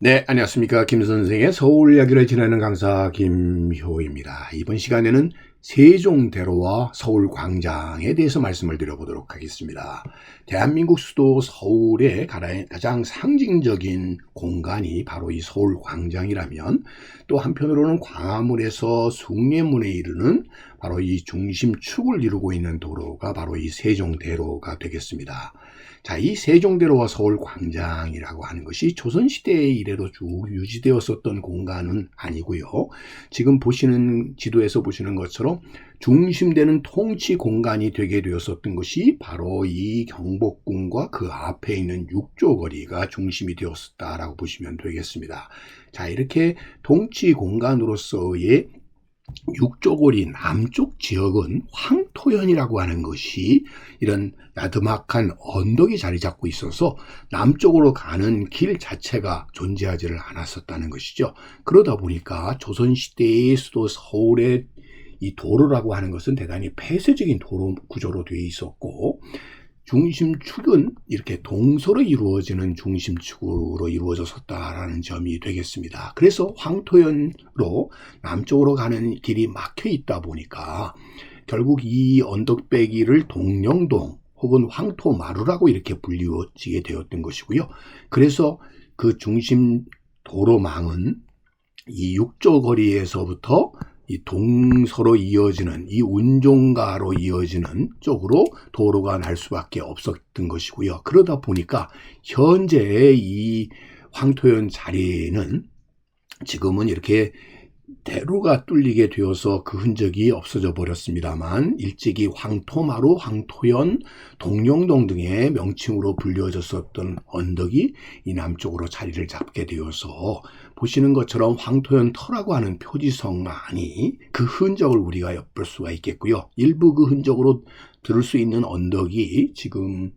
네, 안녕하십니까. 김 선생의 서울 이야기를 지내는 강사 김효입니다. 이번 시간에는 세종대로와 서울광장에 대해서 말씀을 드려보도록 하겠습니다. 대한민국 수도 서울의 가장 상징적인 공간이 바로 이 서울광장이라면, 또 한편으로는 광화문에서 숭례문에 이르는 바로 이 중심축을 이루고 있는 도로가 바로 이 세종대로가 되겠습니다. 자, 이 세종대로와 서울광장이라고 하는 것이 조선시대 이래로 쭉 유지되었었던 공간은 아니고요. 지금 보시는 지도에서 보시는 것처럼 중심되는 통치 공간이 되게 되었었던 것이 바로 이 경복궁과 그 앞에 있는 육조거리가 중심이 되었었다라고 보시면 되겠습니다. 자, 이렇게 통치 공간으로서의 육조거리 남쪽 지역은 황토현이라고 하는 것이 이런 나드막한 언덕이 자리 잡고 있어서 남쪽으로 가는 길 자체가 존재하지를 않았었다는 것이죠. 그러다 보니까 조선시대의 수도 서울의 이 도로라고 하는 것은 대단히 폐쇄적인 도로 구조로 되어 있었고, 중심축은 이렇게 동서로 이루어지는 중심축으로 이루어졌었다라는 점이 되겠습니다. 그래서 황토현으로 남쪽으로 가는 길이 막혀 있다 보니까 결국 이 언덕배기를 동령동 혹은 황토마루라고 이렇게 불리워지게 되었던 것이고요. 그래서 그 중심 도로망은 이 육조거리에서부터 이 동서로 이어지는 이 운종가로 이어지는 쪽으로 도로가 날 수밖에 없었던 것이고요. 그러다 보니까 현재의 이 황토현 자리는 지금은 이렇게 대로가 뚫리게 되어서 그 흔적이 없어져 버렸습니다만, 일찍이 황토마루, 황토현, 동령동 등의 명칭으로 불려졌었던 언덕이 이 남쪽으로 자리를 잡게 되어서 보시는 것처럼 황토현 터라고 하는 표지성만이 그 흔적을 우리가 엿볼 수가 있겠고요. 일부 그 흔적으로 들을 수 있는 언덕이 지금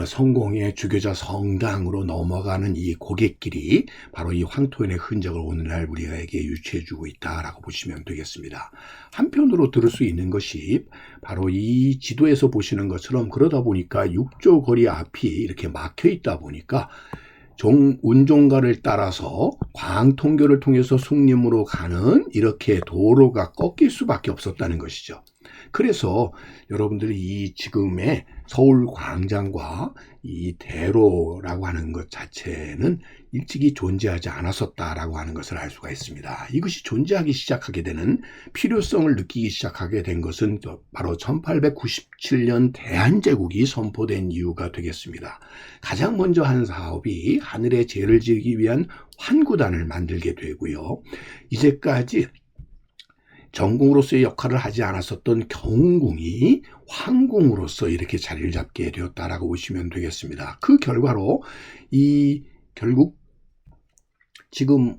성공의 주교자 성당으로 넘어가는 이 고갯길이 바로 이 황토현의 흔적을 오늘날 우리에게 유추해주고 있다라고 보시면 되겠습니다. 한편으로 들을 수 있는 것이 바로 이 지도에서 보시는 것처럼, 그러다 보니까 육조거리 앞이 이렇게 막혀 있다 보니까 운종가를 따라서 광통교를 통해서 숭림으로 가는 이렇게 도로가 꺾일 수밖에 없었다는 것이죠. 그래서 여러분들이 이 지금의 서울광장과 이 대로라고 하는 것 자체는 일찍이 존재하지 않았었다라고 하는 것을 알 수가 있습니다. 이것이 존재하기 시작하게 되는 필요성을 느끼기 시작하게 된 것은 바로 1897년 대한제국이 선포된 이유가 되겠습니다. 가장 먼저 한 사업이 하늘에 제를 지기 위한 환구단을 만들게 되고요. 이제까지 전궁으로서의 역할을 하지 않았었던 경운궁이 황궁으로서 이렇게 자리를 잡게 되었다라고 보시면 되겠습니다. 그 결과로 결국 지금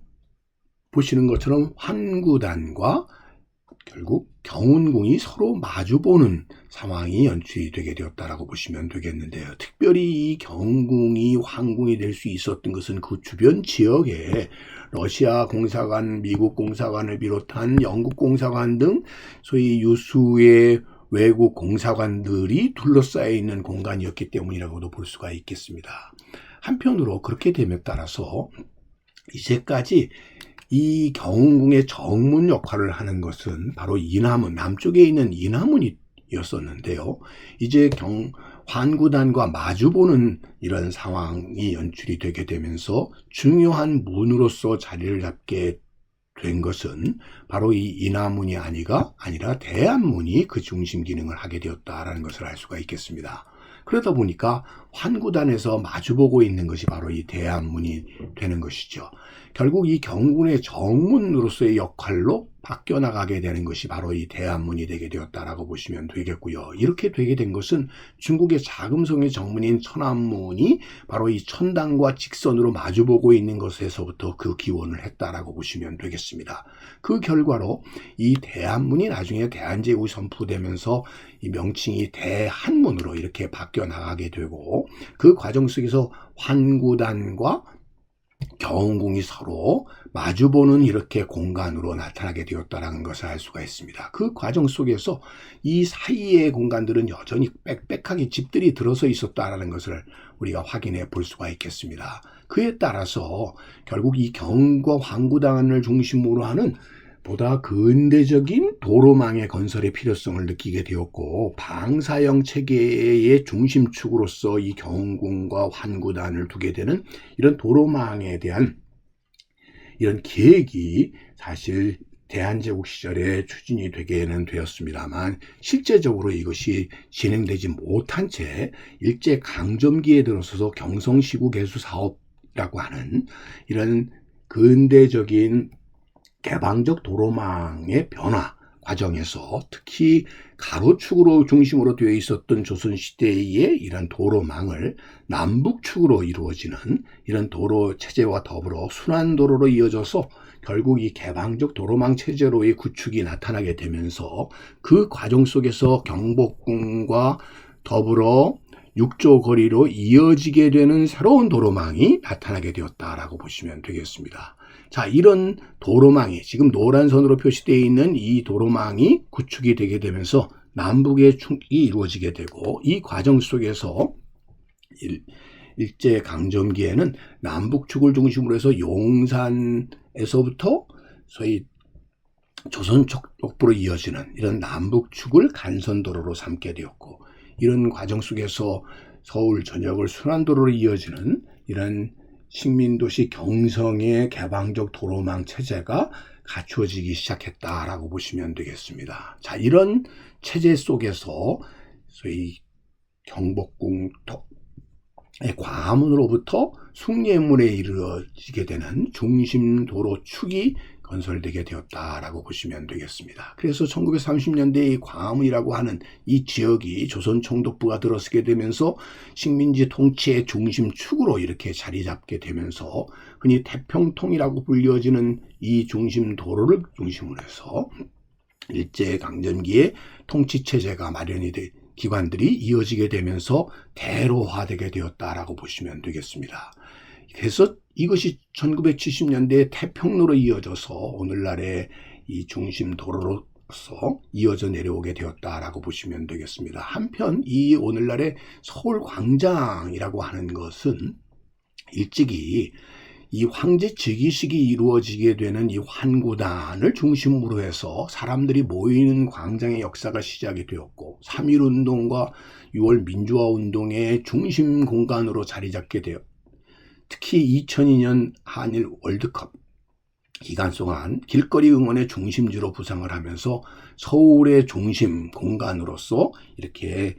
보시는 것처럼 환구단과 결국 경운궁이 서로 마주보는 상황이 연출이 되게 되었다라고 보시면 되겠는데요. 특별히 이 경궁이 황궁이 될 수 있었던 것은 그 주변 지역에 러시아 공사관, 미국 공사관을 비롯한 영국 공사관 등 소위 유수의 외국 공사관들이 둘러싸여 있는 공간이었기 때문이라고도 볼 수가 있겠습니다. 한편으로 그렇게 됨에 따라서 이제까지 이 경운궁의 정문 역할을 하는 것은 바로 이남문, 남쪽에 있는 이남문이었었는데요. 이제 환구단과 마주보는 이런 상황이 연출이 되게 되면서 중요한 문으로서 자리를 잡게 된 것은 바로 이 이남문이 아니라 대안문이 그 중심 기능을 하게 되었다라는 것을 알 수가 있겠습니다. 그러다 보니까 환구단에서 마주보고 있는 것이 바로 이 대안문이 되는 것이죠. 결국 이 경궁의 정문으로서의 역할로 바뀌어 나가게 되는 것이 바로 이 대안문이 되게 되었다라고 보시면 되겠고요. 이렇게 되게 된 것은 중국의 자금성의 정문인 천안문이 바로 이 천당과 직선으로 마주보고 있는 것에서부터 그 기원을 했다라고 보시면 되겠습니다. 그 결과로 이 대안문이 나중에 대한제국이 선포되면서 이 명칭이 대한문으로 이렇게 바뀌어 나가게 되고, 그 과정 속에서 환구단과 경운궁이 서로 마주보는 이렇게 공간으로 나타나게 되었다는 것을 알 수가 있습니다. 그 과정 속에서 이 사이의 공간들은 여전히 빽빽하게 집들이 들어서 있었다는 것을 우리가 확인해 볼 수가 있겠습니다. 그에 따라서 결국 이 경과 환구단을 중심으로 하는 보다 근대적인 도로망의 건설의 필요성을 느끼게 되었고, 방사형 체계의 중심축으로서 이 경운궁과 환구단을 두게 되는 이런 도로망에 대한 이런 계획이 사실 대한제국 시절에 추진이 되게는 되었습니다만, 실제적으로 이것이 진행되지 못한 채 일제강점기에 들어서서 경성시구개수 사업이라고 하는 이런 근대적인 개방적 도로망의 변화 과정에서, 특히 가로축으로 중심으로 되어 있었던 조선시대의 이런 도로망을 남북축으로 이루어지는 이런 도로 체제와 더불어 순환도로로 이어져서 결국 이 개방적 도로망 체제로의 구축이 나타나게 되면서, 그 과정 속에서 경복궁과 더불어 6조 거리로 이어지게 되는 새로운 도로망이 나타나게 되었다라고 보시면 되겠습니다. 자, 이런 도로망이 지금 노란 선으로 표시되어 있는 이 도로망이 구축이 되게 되면서 남북의 축이 이루어지게 되고, 이 과정 속에서 일제강점기에는 남북축을 중심으로 해서 용산에서부터 소위 조선 촉북부로 이어지는 이런 남북축을 간선도로로 삼게 되었고, 이런 과정 속에서 서울 전역을 순환도로로 이어지는 이런 식민도시 경성의 개방적 도로망 체제가 갖추어지기 시작했다라고 보시면 되겠습니다. 자, 이런 체제 속에서 소위 경복궁의 과문으로부터 숭례문에 이르러지게 되는 중심도로 축이 건설되게 되었다라고 보시면 되겠습니다. 그래서 1930년대에 이 과문이라고 하는 이 지역이 조선 총독부가 들어서게 되면서 식민지 통치의 중심축으로 이렇게 자리 잡게 되면서, 흔히 태평통이라고 불려지는 이 중심도로를 중심으로 해서 일제강점기에 통치체제가 마련이 된 기관들이 이어지게 되면서 대로화되게 되었다라고 보시면 되겠습니다. 그래서 이것이 1970년대 태평로로 이어져서 오늘날의 이 중심도로로서 이어져 내려오게 되었다라고 보시면 되겠습니다. 한편 이 오늘날의 서울광장이라고 하는 것은 일찍이 이 황제 즉위식이 이루어지게 되는 이 환구단을 중심으로 해서 사람들이 모이는 광장의 역사가 시작이 되었고, 3.1운동과 6월 민주화운동의 중심 공간으로 자리 잡게 되어, 특히 2002년 한일 월드컵 기간 동안 길거리 응원의 중심지로 부상을 하면서 서울의 중심 공간으로서 이렇게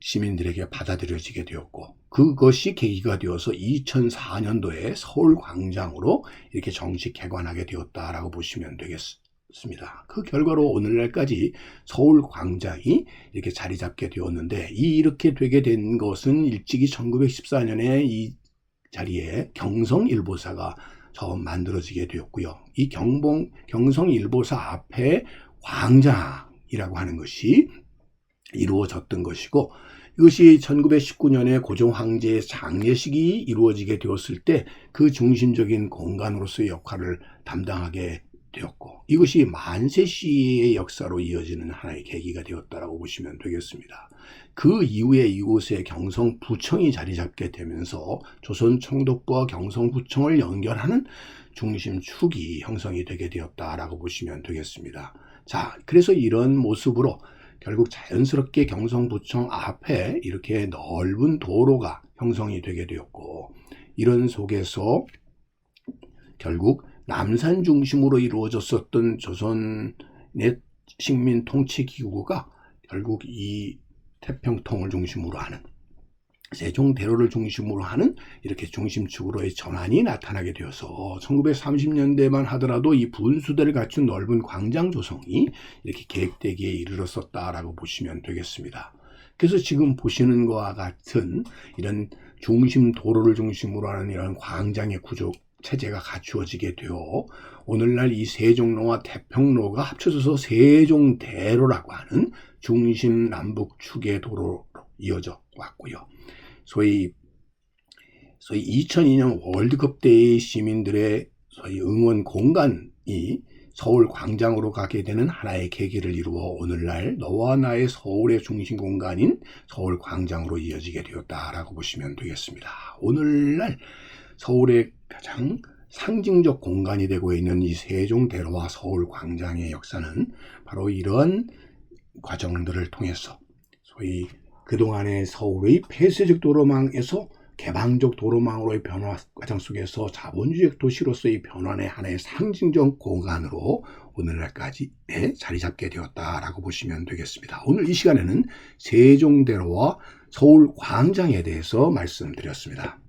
시민들에게 받아들여지게 되었고, 그것이 계기가 되어서 2004년도에 서울광장으로 이렇게 정식 개관하게 되었다라고 보시면 되겠습니다. 그 결과로 오늘날까지 서울광장이 이렇게 자리 잡게 되었는데, 이렇게 되게 된 것은 일찍이 1914년에 이 자리에 경성일보사가 처음 만들어지게 되었고요. 이 경성일보사 앞에 광장이라고 하는 것이 이루어졌던 것이고, 이것이 1919년에 고종 황제의 장례식이 이루어지게 되었을 때 그 중심적인 공간으로서의 역할을 담당하게 되었고, 이것이 만세시의 역사로 이어지는 하나의 계기가 되었다고 보시면 되겠습니다. 그 이후에 이곳에 경성부청이 자리 잡게 되면서 조선 총독부와 경성부청을 연결하는 중심축이 형성이 되게 되었다라고 보시면 되겠습니다. 자, 그래서 이런 모습으로 결국 자연스럽게 경성부청 앞에 이렇게 넓은 도로가 형성이 되게 되었고, 이런 속에서 결국 남산 중심으로 이루어졌었던 조선의 식민 통치 기구가 결국 이 태평통을 중심으로 하는, 세종대로를 중심으로 하는 이렇게 중심축으로의 전환이 나타나게 되어서 1930년대만 하더라도 이 분수대를 갖춘 넓은 광장 조성이 이렇게 계획되기에 이르렀었다라고 보시면 되겠습니다. 그래서 지금 보시는 것과 같은 이런 중심 도로를 중심으로 하는 이런 광장의 구조 체제가 갖추어지게 되어 오늘날 이 세종로와 태평로가 합쳐져서 세종대로라고 하는 중심 남북축의 도로로 이어져 왔고요. 소위 2002년 월드컵 때의 시민들의 소위 응원 공간이 서울 광장으로 가게 되는 하나의 계기를 이루어 오늘날 너와 나의 서울의 중심 공간인 서울 광장으로 이어지게 되었다라고 보시면 되겠습니다. 오늘날 서울의 가장 상징적 공간이 되고 있는 이 세종대로와 서울광장의 역사는 바로 이런 과정들을 통해서 소위 그동안의 서울의 폐쇄적 도로망에서 개방적 도로망으로의 변화 과정 속에서 자본주의 도시로서의 변환의 하나의 상징적 공간으로 오늘날까지 자리 잡게 되었다라고 보시면 되겠습니다. 오늘 이 시간에는 세종대로와 서울광장에 대해서 말씀드렸습니다.